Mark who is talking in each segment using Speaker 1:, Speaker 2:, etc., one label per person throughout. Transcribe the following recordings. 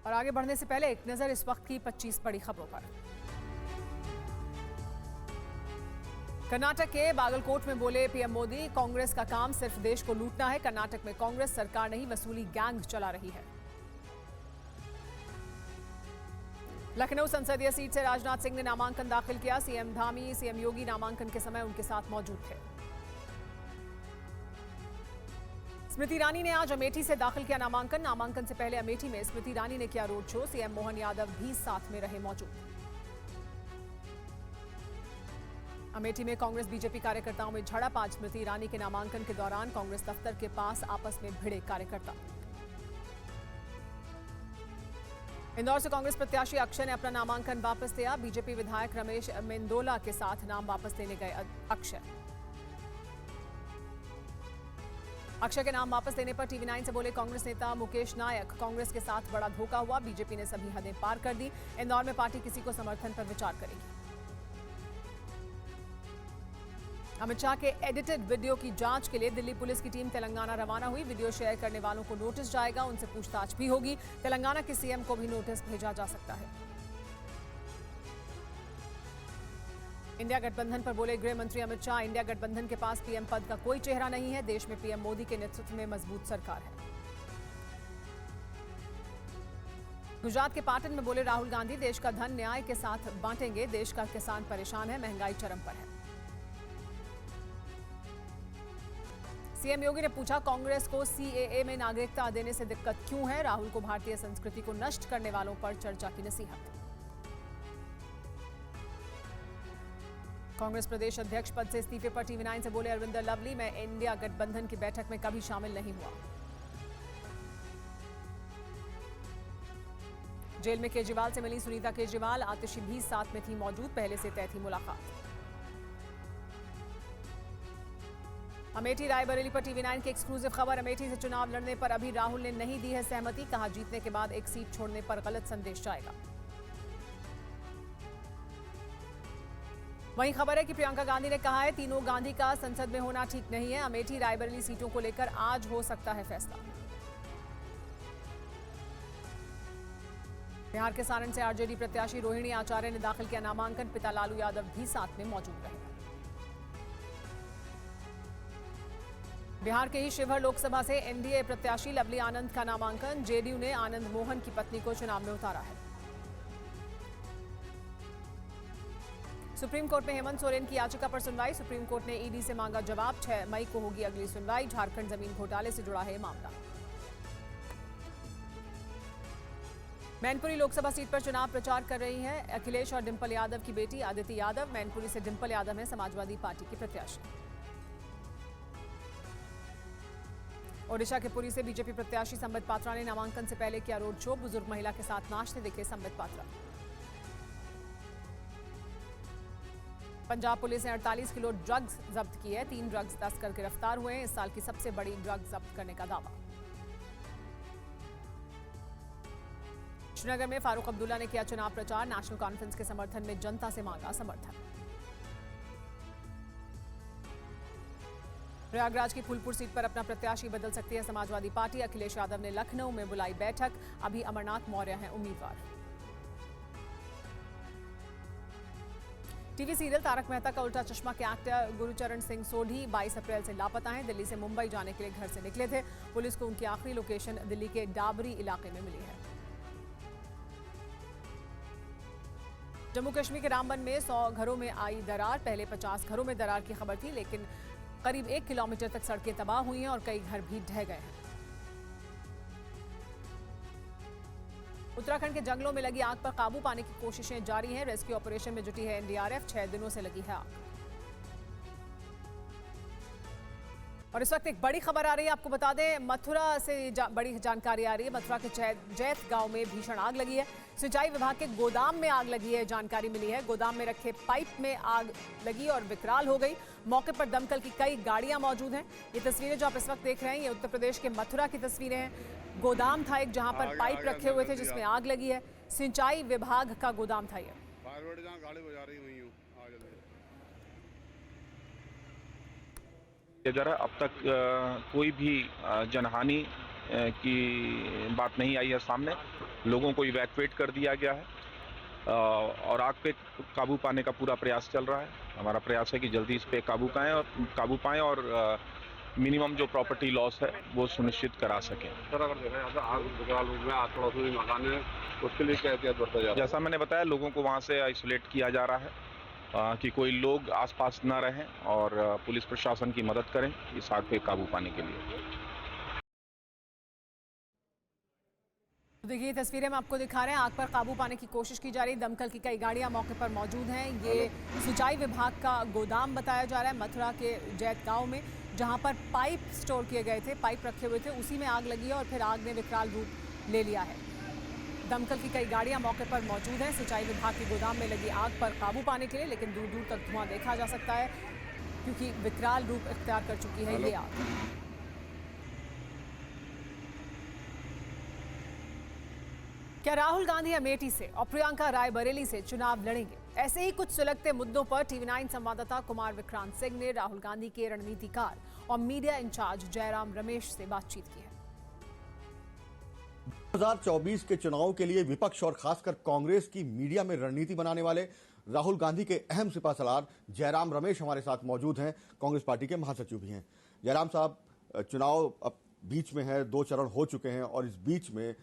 Speaker 1: और आगे बढ़ने से पहले एक नजर इस वक्त की 25 बड़ी खबरों पर। कर्नाटक के बागलकोट में बोले पीएम मोदी, कांग्रेस का काम सिर्फ देश को लूटना है। कर्नाटक में कांग्रेस सरकार नहीं, वसूली गैंग चला रही है। लखनऊ संसदीय सीट से राजनाथ सिंह ने नामांकन दाखिल किया। सीएम धामी, सीएम योगी नामांकन के समय उनके साथ मौजूद थे। स्मृति ईरानी ने आज अमेठी से दाखिल किया नामांकन। नामांकन से पहले अमेठी में स्मृति ईरानी ने किया road show. CM Mohan Yadav भी साथ में रहे मौजूद। अमेठी में कांग्रेस बीजेपी कार्यकर्ताओं में झड़प। आज स्मृति ईरानी के नामांकन के दौरान कांग्रेस दफ्तर के पास आपस में भिड़े कार्यकर्ता। इंदौर से कांग्रेस प्रत्याशी अक्षय ने अपना नामांकन वापस लिया। बीजेपी विधायक रमेश मेंदोला के साथ नाम वापस लेने गए अक्षय। अक्षय के नाम वापस लेने पर टीवी 9 से बोले कांग्रेस नेता मुकेश नायक, कांग्रेस के साथ बड़ा धोखा हुआ। बीजेपी ने सभी हदें पार कर दी। इंदौर में पार्टी किसी को समर्थन पर विचार करेगी। अमित शाह के एडिटेड वीडियो की जांच के लिए दिल्ली पुलिस की टीम तेलंगाना रवाना हुई। वीडियो शेयर करने वालों को नोटिस जाएगा, उनसे पूछताछ भी होगी। तेलंगाना के सीएम को भी नोटिस भेजा जा सकता है। इंडिया गठबंधन पर बोले गृह मंत्री अमित शाह, इंडिया गठबंधन के पास पीएम पद का कोई चेहरा नहीं है। देश में पीएम मोदी के नेतृत्व में मजबूत सरकार है। गुजरात के पाटन में बोले राहुल गांधी, देश का धन न्याय के साथ बांटेंगे। देश का किसान परेशान है, महंगाई चरम पर है। सीएम योगी ने पूछा कांग्रेस को सीएए में नागरिकता देने से दिक्कत क्यों है। राहुल को भारतीय संस्कृति को नष्ट करने वालों पर चर्चा की नसीहत। कांग्रेस प्रदेश अध्यक्ष पद से इस्तीफे पर टीवी 9 से बोले अरविंदर लवली, मैं इंडिया गठबंधन की बैठक में कभी शामिल नहीं हुआ। जेल में केजरीवाल से मिली सुनीता केजरीवाल, आतिशी भी साथ में थी मौजूद। पहले से तय थी मुलाकात। अमेठी रायबरेली पर टीवी 9 की एक्सक्लूसिव खबर। अमेठी से चुनाव लड़ने पर अभी राहुल ने नहीं दी है सहमति। कहा जीतने के बाद एक सीट छोड़ने पर गलत संदेश जाएगा। वहीं खबर है कि प्रियंका गांधी ने कहा है तीनों गांधी का संसद में होना ठीक नहीं है। अमेठी रायबरेली सीटों को लेकर आज हो सकता है फैसला। बिहार के सारण से आरजेडी प्रत्याशी रोहिणी आचार्य ने दाखिल किया नामांकन। पिता लालू यादव भी साथ में मौजूद रहे। बिहार के ही शिवहर लोकसभा से एनडीए प्रत्याशी लवली आनंद का नामांकन। जेडीयू ने आनंद मोहन की पत्नी को चुनाव में उतारा है। सुप्रीम कोर्ट में हेमंत सोरेन की याचिका पर सुनवाई। सुप्रीम कोर्ट ने ईडी से मांगा जवाब। 6 मई को होगी अगली सुनवाई। झारखंड जमीन घोटाले से जुड़ा है मामला। मैनपुरी लोकसभा सीट पर चुनाव प्रचार कर रही हैं अखिलेश और डिंपल यादव की बेटी आदिति यादव। मैनपुरी से डिंपल यादव है समाजवादी पार्टी की प्रत्याशी। ओडिशा के पुरी से बीजेपी प्रत्याशी संबित पात्रा ने नामांकन से पहले किया रोड शो। बुजुर्ग महिला के साथ नाचते दिखे संबित पात्रा। पंजाब पुलिस ने 48 किलो ड्रग्स जब्त की है। 3 ड्रग्स तस्कर गिरफ्तार हुए हैं। इस साल की सबसे बड़ी ड्रग्स जब्त करने का दावा। श्रीनगर में फारूक अब्दुल्ला ने किया चुनाव प्रचार। नेशनल कॉन्फ्रेंस के समर्थन में जनता से मांगा समर्थन। प्रयागराज की फूलपुर सीट पर अपना प्रत्याशी बदल सकती है समाजवादी पार्टी। अखिलेश यादव ने लखनऊ में बुलाई बैठक। अभी अमरनाथ मौर्य हैं उम्मीदवार। टीवी सीरियल तारक मेहता का उल्टा चश्मा के एक्टर गुरुचरण सिंह सोढ़ी 22 अप्रैल से लापता हैं। दिल्ली से मुंबई जाने के लिए घर से निकले थे। पुलिस को उनकी आखिरी लोकेशन दिल्ली के डाबरी इलाके में मिली है। जम्मू कश्मीर के रामबन में 100 घरों में आई दरार। पहले 50 घरों में दरार की खबर थी, लेकिन करीब 1 किलोमीटर तक सड़कें तबाह हुई हैं और कई घर भी ढह गए हैं। उत्तराखंड के जंगलों में लगी आग पर काबू पाने की कोशिशें जारी हैं। रेस्क्यू ऑपरेशन में जुटी है एनडीआरएफ। 6 दिनों से लगी है आग। और इस वक्त एक बड़ी खबर आ रही है, आपको बता दें मथुरा से बड़ी जानकारी आ रही है। मथुरा के जैत गांव में भीषण आग लगी है। सिंचाई विभाग के गोदाम में आग लगी है, जानकारी मिली है। गोदाम में रखे पाइप में आग लगी और विकराल हो गई। मौके पर दमकल की कई गाड़ियां मौजूद हैं। ये तस्वीरें जो आप इस वक्त देख रहे हैं, ये उत्तर प्रदेश के मथुरा की तस्वीरें हैं। गोदाम था एक, जहां पर पाइप रखे हुए थे जिसमें आग लगी है। सिंचाई विभाग का गोदाम था ये।
Speaker 2: जरा अब तक कोई भी जनहानि की बात नहीं आई है सामने। लोगों को इवैक्यूएट कर दिया गया है और आग पे काबू पाने का पूरा प्रयास चल रहा है। हमारा प्रयास है कि जल्दी इस पे काबू पाएं और मिनिमम जो प्रॉपर्टी लॉस है वो सुनिश्चित करा सकें।
Speaker 3: सर, अगर देखा जाए तो आग विकराल रूप में आस-पड़ोस में भी मकान है, उसके लिए क्या एहतियात बरता जा रहा है?
Speaker 2: जैसा मैंने बताया, लोगों को वहाँ से आइसोलेट किया जा रहा है कि कोई लोग आसपास ना रहें और पुलिस प्रशासन की मदद करें इस आग पे काबू पाने के लिए।
Speaker 1: देखिए तस्वीरें हम आपको दिखा रहे हैं, आग पर काबू पाने की कोशिश की जा रही है। दमकल की कई गाड़ियां मौके पर मौजूद हैं। ये सिंचाई विभाग का गोदाम बताया जा रहा है मथुरा के जैत गांव में, जहां पर पाइप स्टोर किए गए थे, पाइप रखे हुए थे, उसी में आग लगी है और फिर आग ने विकराल रूप ले लिया है। दमकल की कई गाड़ियां मौके पर मौजूद हैं सिंचाई विभाग के गोदाम में लगी आग पर काबू पाने के लिए, लेकिन दूर दूर तक धुआं देखा जा सकता है क्योंकि विकराल रूप इख्तियार कर चुकी है ये आग। क्या राहुल गांधी अमेठी से और प्रियंका रायबरेली से चुनाव लड़ेंगे? ऐसे ही कुछ सुलगते मुद्दों पर टीवी9 संवाददाता कुमार विक्रांत सिंह ने राहुल गांधी के रणनीतिकार और मीडिया इंचार्ज जयराम रमेश से बातचीत की है।
Speaker 4: 2024 के चुनाव के लिए विपक्ष और खासकर कांग्रेस की मीडिया में रणनीति बनाने वाले राहुल गांधी के अहम सिपाहसलार जयराम रमेश हमारे साथ मौजूद हैं। कांग्रेस पार्टी के महासचिव भी हैं। जयराम साहब, चुनाव अब बीच में है, 2 चरण हो चुके हैं और इस बीच में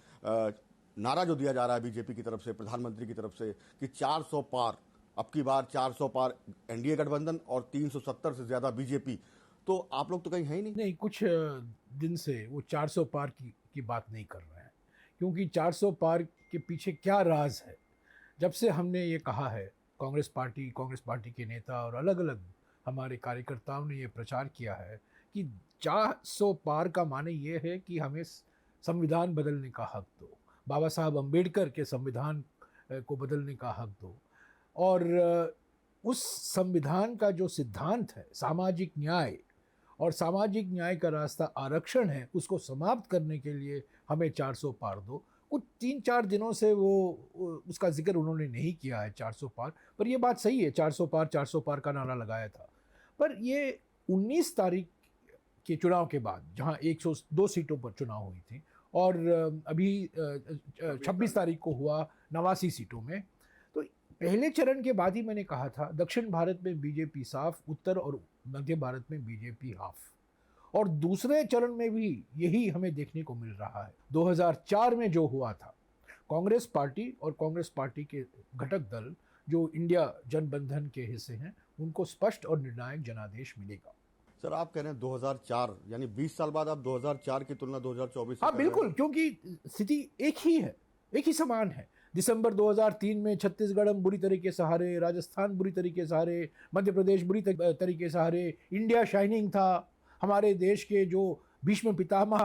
Speaker 4: नारा जो दिया जा रहा है बीजेपी की तरफ से, प्रधानमंत्री की तरफ से कि 400 पार, अब की बार 400 पार एनडीए गठबंधन और 370 से ज्यादा बीजेपी, तो आप लोग तो कहीं है ही
Speaker 5: नहीं, कुछ दिन से वो 400 पार की बात नहीं कर रहे हैं, क्योंकि 400 पार के पीछे क्या राज है। जब से हमने ये कहा है, कांग्रेस पार्टी के नेता और अलग अलग हमारे कार्यकर्ताओं ने ये प्रचार किया है कि 400 पार का माने ये है कि हमें संविधान बदलने का हक दो, बाबा साहब अम्बेडकर के संविधान को बदलने का हक दो, और उस संविधान का जो सिद्धांत है सामाजिक न्याय, और सामाजिक न्याय का रास्ता आरक्षण है, उसको समाप्त करने के लिए हमें 400 पार दो। कुछ 3-4 दिनों से वो उसका जिक्र उन्होंने नहीं किया है 400 पार, पर ये बात सही है, 400 पार का नारा लगाया था। पर ये 19 तारीख के चुनाव के बाद, जहाँ 102 सीटों पर चुनाव हुई थी, और अभी 26 तारीख को हुआ 89 सीटों में, तो पहले चरण के बाद ही मैंने कहा था दक्षिण भारत में बीजेपी साफ, उत्तर और मध्य भारत में बीजेपी हाफ, और दूसरे चरण में भी यही हमें देखने को मिल रहा है। 2004 में जो हुआ था, कांग्रेस पार्टी और कांग्रेस पार्टी के घटक दल जो इंडिया जनबंधन के हिस्से हैं, उनको स्पष्ट और निर्णायक जनादेश मिलेगा।
Speaker 4: सर, आप कह रहे हैं 2004 यानी 20 साल बाद आप 2004 की तुलना 2024 से
Speaker 5: हाँ बिल्कुल, क्योंकि स्थिति एक ही है, एक ही समान है। दिसंबर 2003 में छत्तीसगढ़ हम बुरी तरीके से हारे, राजस्थान बुरी तरीके से हारे, मध्य प्रदेश बुरी तरीके से हारे। इंडिया शाइनिंग था, हमारे देश के जो भीष्म पितामह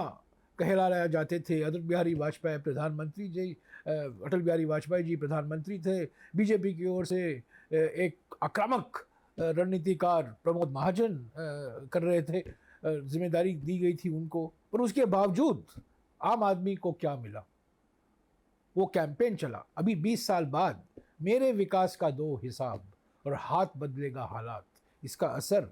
Speaker 5: कहलाया जाते थे, अटल बिहारी वाजपेयी प्रधानमंत्री जी, अटल बिहारी वाजपेयी जी प्रधानमंत्री थे। बीजेपी की ओर से एक आक्रामक रणनीतिकार प्रमोद महाजन कर रहे थे, जिम्मेदारी दी गई थी उनको, पर उसके बावजूद आम आदमी को क्या मिला? वो कैंपेन चला। अभी 20 साल बाद मेरे विकास का दो हिसाब और हाथ बदलेगा हालात, इसका असर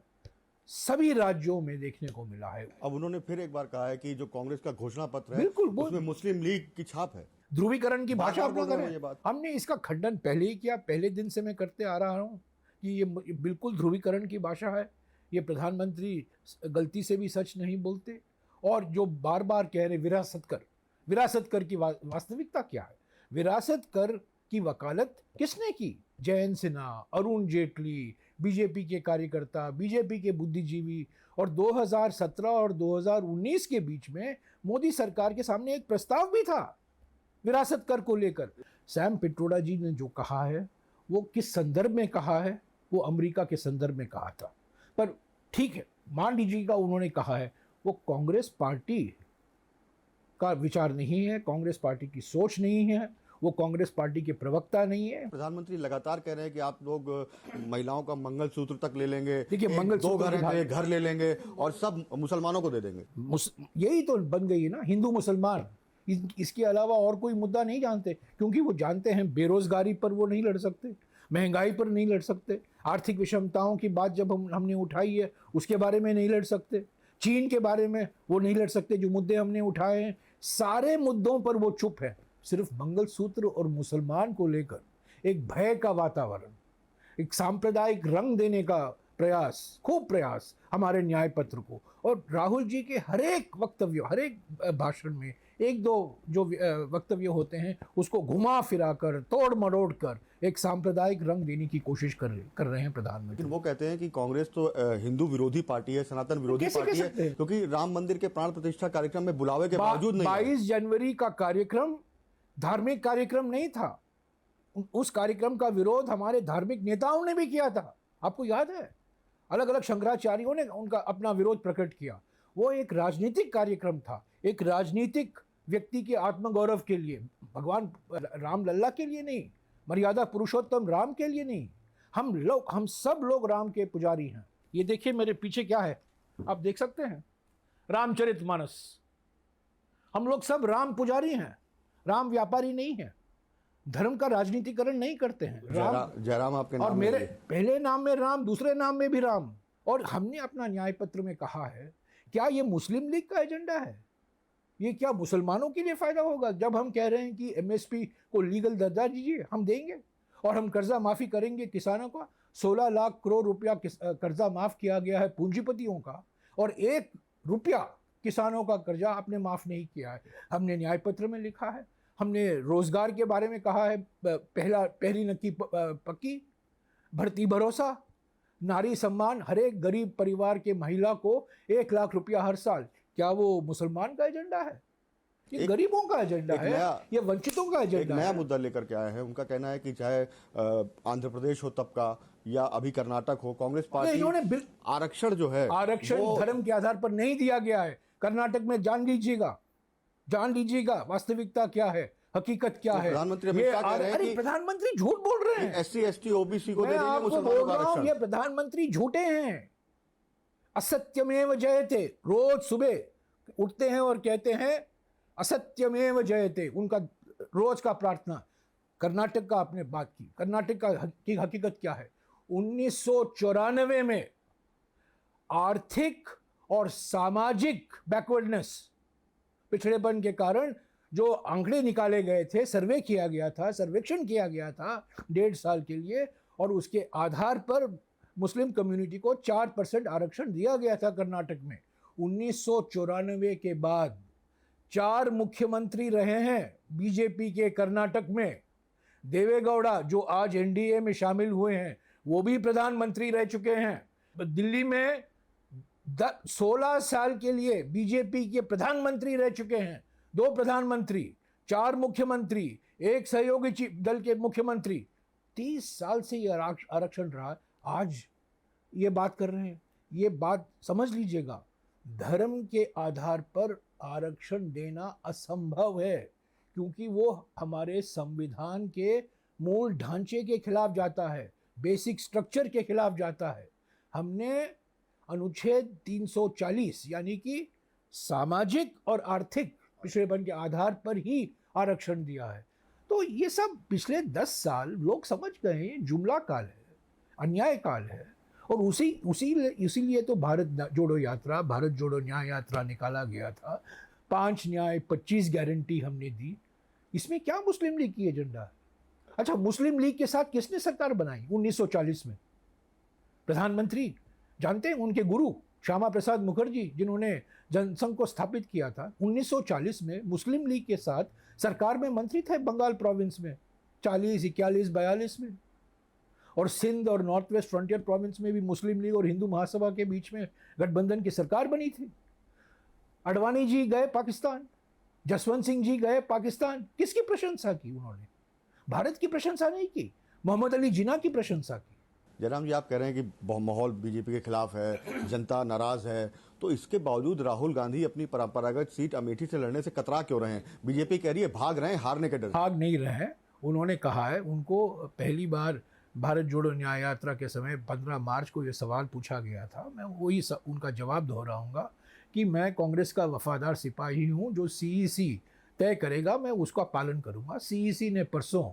Speaker 5: सभी राज्यों में देखने को मिला है।
Speaker 4: अब उन्होंने फिर एक बार कहा है कि जो कांग्रेस का घोषणा पत्र है,
Speaker 5: बिल्कुल,
Speaker 4: उसमें मुस्लिम लीग की छाप है।
Speaker 5: ध्रुवीकरण की भाषा
Speaker 4: बोल रहे हैं ये बात।
Speaker 5: हमने इसका खंडन पहले ही किया, पहले दिन से मैं करते आ रहा हूँ कि ये बिल्कुल ध्रुवीकरण की भाषा है। ये प्रधानमंत्री गलती से भी सच नहीं बोलते, और जो बार बार कह रहे विरासत कर की वास्तविकता क्या है? विरासत कर की वकालत किसने की? जयंत सिन्हा, अरुण जेटली, बीजेपी के कार्यकर्ता, बीजेपी के बुद्धिजीवी। और 2017 और 2019 के बीच में मोदी सरकार के सामने एक प्रस्ताव भी था विरासत कर को लेकर। सैम पिट्रोडा जी ने जो कहा है, वो किस संदर्भ में कहा है? वो अमेरिका के संदर्भ में कहा था। पर ठीक है, मान लीजिएगा उन्होंने कहा है, वो कांग्रेस पार्टी का विचार नहीं है, कांग्रेस पार्टी की सोच नहीं है, वो कांग्रेस पार्टी के प्रवक्ता नहीं है।
Speaker 4: प्रधानमंत्री लगातार कह रहे हैं कि आप लोग महिलाओं का मंगलसूत्र तक ले लेंगे,
Speaker 5: देखिए, मंगलसूत्र
Speaker 4: 2 घर ले लेंगे और सब मुसलमानों को दे देंगे।
Speaker 5: यही तो बन गई है ना हिंदू मुसलमान। इसके अलावा और कोई मुद्दा नहीं जानते, क्योंकि वो जानते हैं बेरोजगारी पर वो नहीं लड़ सकते, महंगाई पर नहीं लड़ सकते, आर्थिक विषमताओं की बात जब हमने उठाई है उसके बारे में नहीं लड़ सकते, चीन के बारे में वो नहीं लड़ सकते, जो मुद्दे हमने उठाए हैं सारे मुद्दों पर वो चुप है, सिर्फ मंगलसूत्र और मुसलमान को लेकर एक भय का वातावरण, एक सांप्रदायिक रंग देने का प्रयास, खूब प्रयास हमारे न्याय पत्र को, और राहुल जी के हर एक वक्तव्य, हर एक भाषण में एक दो जो वक्तव्य होते हैं उसको घुमा फिरा कर, तोड़ मरोड़ कर एक सांप्रदायिक रंग देने की कोशिश कर रहे हैं प्रधानमंत्री।
Speaker 4: लेकिन वो कहते हैं कि कांग्रेस तो हिंदू विरोधी पार्टी है, सनातन विरोधी पार्टी है, क्योंकि राम मंदिर के प्राण प्रतिष्ठा कार्यक्रम में बुलावे के बावजूद नहीं।
Speaker 5: 22 जनवरी का कार्यक्रम धार्मिक कार्यक्रम नहीं था। उस कार्यक्रम का विरोध हमारे धार्मिक नेताओं ने भी किया था, आपको याद है? अलग अलग शंकराचार्यों ने उनका अपना विरोध प्रकट किया। वो एक राजनीतिक कार्यक्रम था, एक राजनीतिक व्यक्ति के आत्मगौरव के लिए, भगवान राम लल्ला के लिए नहीं, मर्यादा पुरुषोत्तम राम के लिए नहीं। हम सब लोग राम के पुजारी हैं। ये देखिए मेरे पीछे क्या है, आप देख सकते हैं, रामचरितमानस। हम लोग सब राम पुजारी हैं, राम व्यापारी नहीं है, धर्म का राजनीतिकरण नहीं करते हैं।
Speaker 4: जयराम आपके नाम
Speaker 5: और मेरे पहले नाम में राम, दूसरे नाम में भी राम। और हमने अपना न्याय पत्र में कहा है, क्या ये मुस्लिम लीग का एजेंडा है? ये क्या मुसलमानों के लिए फायदा होगा? जब हम कह रहे हैं कि एमएसपी को लीगल दर्जा दीजिए, हम देंगे, और हम कर्जा माफी करेंगे किसानों का। 16 लाख करोड़ रुपया कर्जा माफ किया गया है पूंजीपतियों का, और 1 रुपया किसानों का कर्जा आपने माफ नहीं किया है। हमने न्याय पत्र में लिखा है। हमने रोजगार के बारे में कहा है, पहली नक्की पक्की, भर्ती भरोसा, नारी सम्मान, हर एक गरीब परिवार के महिला को 1 लाख रुपया हर साल। क्या वो मुसलमान का एजेंडा है? ये गरीबों का एजेंडा है, ये वंचितों का एजेंडा है।
Speaker 4: नया मुद्दा लेकर के आए हैं। उनका कहना है कि चाहे आंध्र प्रदेश हो तब का या अभी कर्नाटक हो, कांग्रेस पार्टी आरक्षण जो है,
Speaker 5: आरक्षण धर्म के आधार पर नहीं दिया गया है। कर्नाटक में जान लीजिएगा वास्तविकता क्या है, हकीकत क्या है।
Speaker 4: प्रधानमंत्री अमित शाह कह रहे हैं कि
Speaker 5: प्रधानमंत्री झूठ बोल रहे हैं।
Speaker 4: SC ST OBC को दे देंगे
Speaker 5: आपको
Speaker 4: मुसलमानों
Speaker 5: बोल
Speaker 4: का
Speaker 5: रहा हूं,
Speaker 4: आरक्षण।
Speaker 5: ये प्रधानमंत्री झूठे हैं। असत्यमेव जयते, रोज सुबह उठते हैं और कहते हैं असत्यमेव जयते, उनका रोज का प्रार्थना। कर्नाटक का आपने बात की, कर्नाटक की हकीकत क्या है? 1994 में आर्थिक और सामाजिक बैकवर्डनेस, पिछड़ेपन के कारण जो आंकड़े निकाले गए थे, सर्वे किया गया था, सर्वेक्षण किया गया था 1.5 साल के लिए, और उसके आधार पर मुस्लिम कम्युनिटी को 4% आरक्षण दिया गया था कर्नाटक में। 1994 के बाद 4 मुख्यमंत्री रहे हैं बीजेपी के कर्नाटक में। देवेगौड़ा जो आज एनडीए में शामिल हुए हैं, वो भी प्रधानमंत्री रह चुके हैं। दिल्ली में 16 साल के लिए बीजेपी के प्रधानमंत्री रह चुके हैं। 2 प्रधानमंत्री, 4 मुख्यमंत्री, 1 सहयोगी दल के मुख्यमंत्री। 30 साल से ये आरक्षण रहा। आज ये बात कर रहे हैं, ये बात समझ लीजिएगा। धर्म के आधार पर आरक्षण देना असंभव है, क्योंकि वो हमारे संविधान के मूल ढांचे के खिलाफ जाता है, बेसिक स्ट्रक्चर के खिलाफ जाता है। हमने अनुच्छेद 340 यानी कि सामाजिक और आर्थिक पिछड़ेपन के आधार पर ही आरक्षण दिया है। तो ये सब पिछले 10 साल लोग समझ गए हैं, जुमला काल है, अन्याय काल है। और इसीलिए तो भारत जोड़ो यात्रा, भारत जोड़ो न्याय यात्रा निकाला गया था। 5 न्याय 25 गारंटी हमने दी। इसमें क्या मुस्लिम लीग की एजेंडा है? अच्छा, मुस्लिम लीग के साथ किसने सरकार बनाई 1940 में? प्रधानमंत्री जानते हैं, उनके गुरु श्यामा प्रसाद मुखर्जी, जिन्होंने जनसंघ को स्थापित किया था। 1940 में मुस्लिम लीग के साथ सरकार में मंत्री थे बंगाल प्रोविंस में, 40, 41, 42 में। और सिंध और नॉर्थ वेस्ट फ्रंटियर प्रोविंस में भी मुस्लिम लीग और हिंदू महासभा के बीच में गठबंधन की सरकार बनी थी। अडवाणी जी गए पाकिस्तान, जसवंत सिंह जी गए पाकिस्तान। किसकी प्रशंसा की उन्होंने? भारत की प्रशंसा नहीं की, मोहम्मद अली जिन्ना की प्रशंसा की।
Speaker 4: जयराम जी, आप कह रहे हैं कि माहौल बीजेपी के खिलाफ है, जनता नाराज है, तो इसके बावजूद राहुल गांधी अपनी परंपरागत सीट अमेठी से लड़ने से कतरा क्यों रहे हैं? बीजेपी कह रही है भाग रहे हैं, हारने के डर।
Speaker 5: भाग नहीं रहे हैं। उन्होंने कहा है, उनको पहली बार भारत जोड़ो न्याय यात्रा के समय 15 मार्च को ये सवाल पूछा गया था। मैं वही उनका जवाब दोहराऊंगा कि मैं कांग्रेस का वफादार सिपाही हूँ, जो CEC तय करेगा मैं उसका पालन करूँगा। CEC ने परसों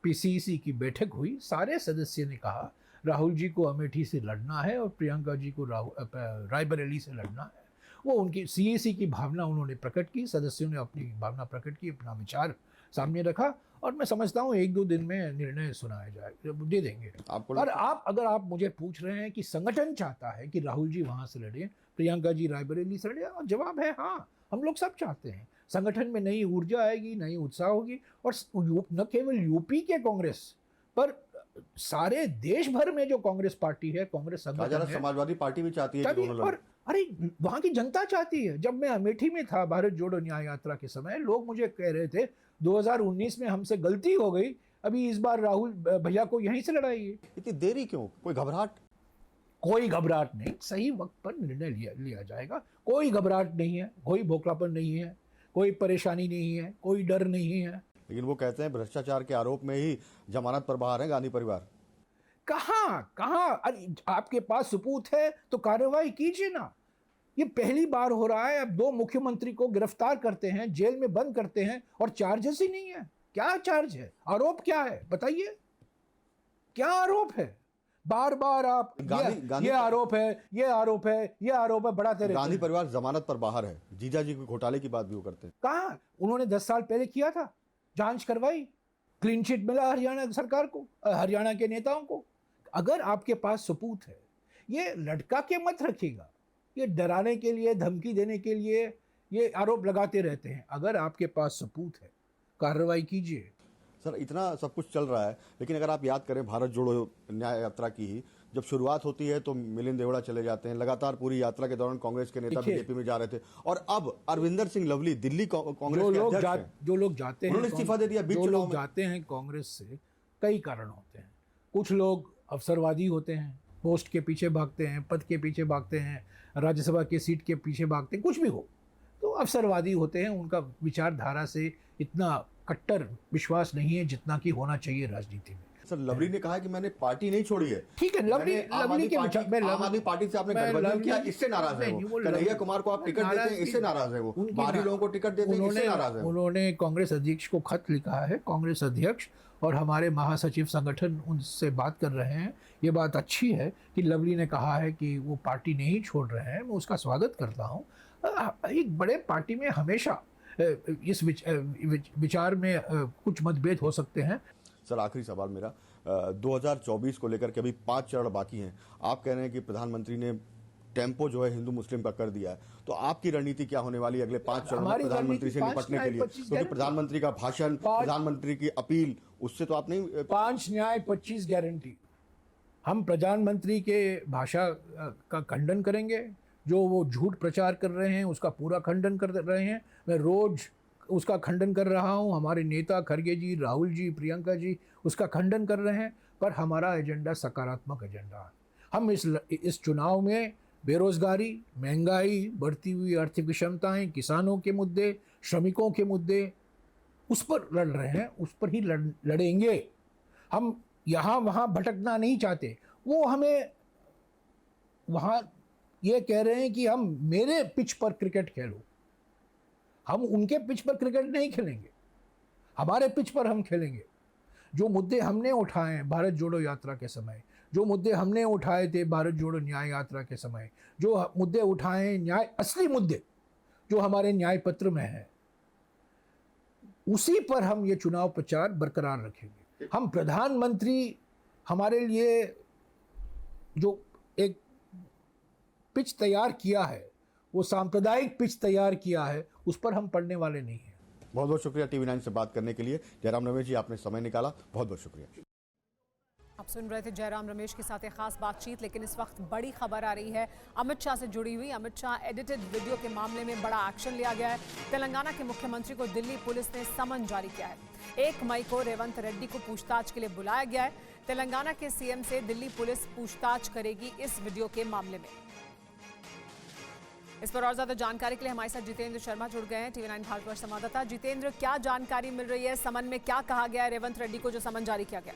Speaker 5: PCEC की बैठक हुई, सारे सदस्य ने कहा राहुल जी को अमेठी से लड़ना है और प्रियंका जी को रायबरेली से लड़ना है। वो उनकी CEC की भावना उन्होंने प्रकट की, सदस्यों ने अपनी भावना प्रकट की, अपना विचार सामने रखा और मैं समझता हूँ 1-2 दिन में निर्णय सुनाया जाए, दे देंगे।
Speaker 4: आपको
Speaker 5: पर अगर आप मुझे पूछ रहे हैं कि संगठन चाहता है कि राहुल जी वहाँ से लड़े, प्रियंका जी रायबरेली से लड़े, और जवाब है हाँ, हम लोग सब चाहते हैं। संगठन में नई ऊर्जा आएगी, नई उत्साह होगी, और न केवल यूपी के कांग्रेस पर सारे देश भर में जो कांग्रेस पार्टी है, कांग्रेस संगठन है,
Speaker 4: समाजवादी पार्टी भी चाहती है कि दोनों लड़ें।
Speaker 5: और अरे वहाँ की जनता चाहती है। जब मैं अमेठी में था भारत जोड़ो न्याय यात्रा के समय, लोग मुझे कह रहे थे 2019 में हमसे गलती हो गई, अभी इस बार राहुल भैया को यहीं से लड़ाइए।
Speaker 4: इतनी देरी क्यों? कोई घबराहट?
Speaker 5: कोई घबराहट नहीं, सही वक्त पर निर्णय लिया जाएगा। कोई घबराहट नहीं है, कोई भोखलापन नहीं है, कोई परेशानी नहीं है, कोई डर नहीं है।
Speaker 4: लेकिन वो कहते हैं भ्रष्टाचार के आरोप में ही जमानत पर बाहर है गांधी परिवार।
Speaker 5: कहाँ? अरे आपके पास सबूत है तो कार्रवाई कीजिए ना। ये पहली बार हो रहा है। अब 2 मुख्यमंत्री को गिरफ्तार करते हैं, जेल में बंद करते हैं, और चार्जेस ही नहीं है। क्या चार्ज है? आरोप क्या है बताइए? क्या आरोप है? बार बार आप ये आरोप है, ये आरोप है, ये आरोप है बढ़ाते रहते हैं।
Speaker 4: गांधी परिवार जमानत पर बाहर है, जीजा जी को घोटाले की बात भी वो करते हैं।
Speaker 5: कहाँ? उन्होंने 10 साल पहले किया था, जांच करवाई, क्लीन चिट मिला हरियाणा सरकार को, हरियाणा के नेताओं को। अगर आपके पास सबूत है, ये लटका के मत रखिएगा। ये डराने के लिए, धमकी देने के लिए ये आरोप लगाते रहते हैं। अगर आपके पास सबूत है, कार्रवाई कीजिए।
Speaker 4: सर, इतना सब कुछ चल रहा है, लेकिन अगर आप याद करें भारत जोड़ो न्याय यात्रा की ही जब शुरुआत होती है तो मिलिंद देवड़ा चले जाते हैं। लगातार पूरी यात्रा के दौरान कांग्रेस के नेता बीजेपी में जा रहे थे, और अब अरविंदर सिंह लवली दिल्ली कांग्रेस के अध्यक्ष हैं।
Speaker 5: जो लोग जाते हैं,
Speaker 4: उन्होंने इस्तीफा दे दिया बीच चुनाव में।
Speaker 5: जाते हैं कांग्रेस से, कई कारण होते हैं। कुछ लोग अवसरवादी होते हैं, पोस्ट के पीछे भागते हैं, पद के पीछे भागते हैं, राज्यसभा के सीट के पीछे भागते हैं, कुछ भी हो तो अवसरवादी होते हैं। उनका विचारधारा से इतना कट्टर विश्वास नहीं है जितना कि होना चाहिए राजनीति में।
Speaker 4: सर, लवली ने कहा कि मैंने पार्टी नहीं छोड़ी है।
Speaker 5: ठीक है, लवली के
Speaker 4: आम आदमी पार्टी से आपने गठबंधन किया, इससे नाराज है वो। कन्हैया कुमार को आप टिकट देते हैं, इससे नाराज है वो। बाहरी लोगों को टिकट देते हैं, इससे नाराज है।
Speaker 5: उन्होंने कांग्रेस अध्यक्ष को खत लिखा है। कांग्रेस अध्यक्ष और हमारे महासचिव संगठन उनसे बात कर रहे हैं। ये बात अच्छी है कि लवली ने कहा है कि वो पार्टी नहीं छोड़ रहे हैं, मैं उसका स्वागत करता हूँ। एक बड़े पार्टी में हमेशा इस विचार में कुछ मतभेद हो सकते हैं।
Speaker 4: सर, आखिरी सवाल मेरा 2024 को लेकर के अभी 5 चरण बाकी हैं। आप कह रहे हैं कि प्रधानमंत्री ने टेम्पो जो है हिंदू मुस्लिम का कर दिया है, तो आपकी रणनीति क्या होने वाली है अगले 5 चरणों में प्रधानमंत्री से निपटने के लिए? क्योंकि प्रधानमंत्री का भाषण, प्रधानमंत्री की अपील, उससे तो आप नहीं।
Speaker 5: 5 न्याय 25 गारंटी। हम प्रधानमंत्री के भाषा का खंडन करेंगे। जो वो झूठ प्रचार कर रहे हैं उसका पूरा खंडन कर रहे हैं। मैं रोज उसका खंडन कर रहा हूं। हमारे नेता खड़गे जी, राहुल जी, प्रियंका जी उसका खंडन कर रहे हैं। पर हमारा एजेंडा सकारात्मक एजेंडा है। हम इस चुनाव में बेरोजगारी, महंगाई, बढ़ती हुई आर्थिक विषमताएं, किसानों के मुद्दे, श्रमिकों के मुद्दे, उस पर लड़ रहे हैं, उस पर ही लड़ेंगे। हम यहाँ वहाँ भटकना नहीं चाहते। वो हमें वहाँ ये कह रहे हैं कि हम मेरे पिच पर क्रिकेट खेलो। हम उनके पिच पर क्रिकेट नहीं खेलेंगे, हमारे पिच पर हम खेलेंगे। जो मुद्दे हमने उठाए हैं भारत जोड़ो यात्रा के समय, जो मुद्दे हमने उठाए थे भारत जोड़ो न्याय यात्रा के समय, जो मुद्दे उठाए न्याय, असली मुद्दे जो हमारे न्याय पत्र में है, उसी पर हम ये चुनाव प्रचार बरकरार रखेंगे। हम प्रधानमंत्री हमारे लिए जो एक पिच तैयार किया है, वो सांप्रदायिक पिच तैयार किया है, उस पर हम पढ़ने वाले नहीं हैं।
Speaker 4: बहुत बहुत शुक्रिया TV9 से बात करने के लिए। जयराम रमेश जी, आपने समय निकाला, बहुत बहुत शुक्रिया।
Speaker 1: आप सुन रहे थे जयराम रमेश के साथ एक खास बातचीत। लेकिन इस वक्त बड़ी खबर आ रही है अमित शाह से जुड़ी हुई। अमित शाह एडिटेड वीडियो के मामले में बड़ा एक्शन लिया गया है। तेलंगाना के मुख्यमंत्री को दिल्ली पुलिस ने समन जारी किया है। 1 मई को रेवंत रेड्डी को पूछताछ के लिए बुलाया गया है। तेलंगाना के सीएम से दिल्ली पुलिस पूछताछ करेगी इस वीडियो के मामले में। इस पर और ज्यादा जानकारी के लिए हमारे साथ जितेंद्र शर्मा जुड़ गए हैं, TV9 भारतवर्ष संवाददाता। जितेंद्र, क्या जानकारी मिल रही है? समन में क्या कहा गया है रेवंत रेड्डी को जो समन जारी किया गया?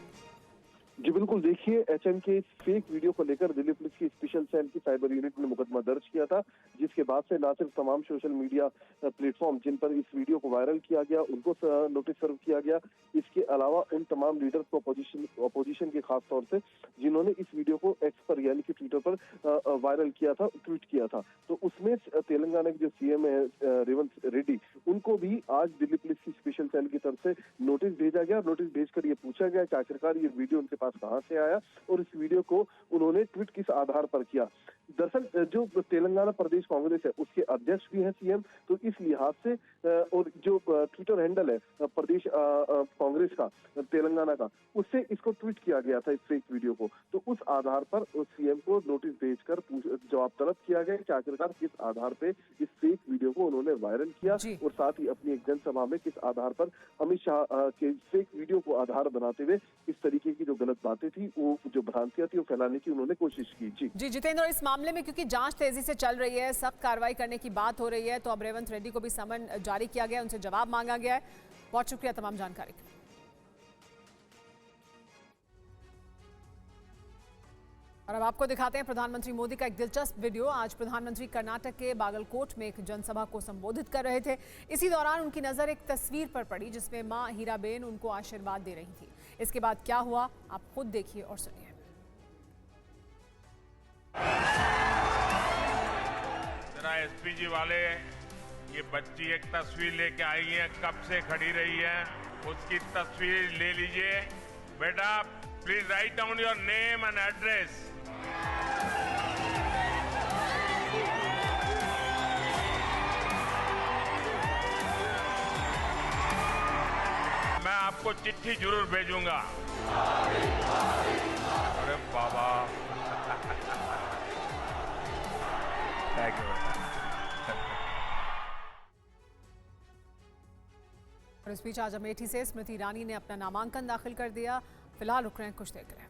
Speaker 6: जी बिल्कुल, देखिए HM के फेक वीडियो को लेकर दिल्ली पुलिस की स्पेशल सेल की साइबर यूनिट ने मुकदमा दर्ज किया था, जिसके बाद से न सिर्फ तमाम सोशल मीडिया प्लेटफॉर्म जिन पर इस वीडियो को वायरल किया गया उनको नोटिस सर्व किया गया। इसके अलावा उन तमाम लीडर्स को अपोजिशन के खास तौर से जिन्होंने इस वीडियो को एक्स पर यानी कि ट्विटर पर वायरल किया था, ट्वीट किया था, तो उसमें तेलंगाना के जो CM है रेवंत रेड्डी, उनको भी आज दिल्ली पुलिस की स्पेशल सेल की तरफ से नोटिस भेजा गया। नोटिस भेजकर ये पूछा गया कि आखिरकार ये वीडियो उनके पास कहां से आया और इस वीडियो को उन्होंने ट्वीट किस आधार पर किया। दरअसल जो तेलंगाना प्रदेश कांग्रेस है उसके अध्यक्ष भी हैं सीएम, तो इस लिहाज से और जो ट्विटर हैंडल है प्रदेश कांग्रेस का तेलंगाना का, उससे इसको ट्वीट किया गया था इस फेक वीडियो को। तो उस आधार पर सीएम को नोटिस भेजकर जवाब तलब किया गया कि आखिरकार किस आधार पे इस फेक वीडियो को उन्होंने वायरल किया और साथ ही अपनी एक जनसभा में किस आधार पर अमित शाह के फेक वीडियो को आधार बनाते हुए इस तरीके की जो गलत बातें थी, वो जो भ्रांतियां थी, वो फैलाने की उन्होंने कोशिश की। जी
Speaker 1: जितेंद्र, इस मामले में क्योंकि जांच तेजी से चल रही है, सख्त कार्रवाई करने की बात हो रही है, तो अब रेवंत रेड्डी को भी समन जारी किया गया है, उनसे जवाब मांगा गया है। बहुत शुक्रिया तमाम जानकारी के लिए। और अब आपको दिखाते हैं प्रधानमंत्री मोदी का एक दिलचस्प वीडियो। आज प्रधानमंत्री कर्नाटक के बागलकोट में एक जनसभा को संबोधित कर रहे थे। इसी दौरान उनकी नजर एक तस्वीर पर पड़ी जिसमें मां हीराबेन उनको आशीर्वाद दे रही थी। इसके बाद क्या हुआ, आप खुद देखिए और सुनिए।
Speaker 7: जरा एसपीजी वाले, ये बच्ची एक तस्वीर लेके आई है, कब से खड़ी रही है, उसकी तस्वीर ले लीजिए। बेटा please write down your name and address. मैं आपको चिट्ठी जरूर भेजूंगा। अरे बाबा थैंक यू।
Speaker 1: और इस बीच आज अमेठी से स्मृति ईरानी ने अपना नामांकन दाखिल कर दिया। फिलहाल रुक रहे हैं कुछ देर के लिए।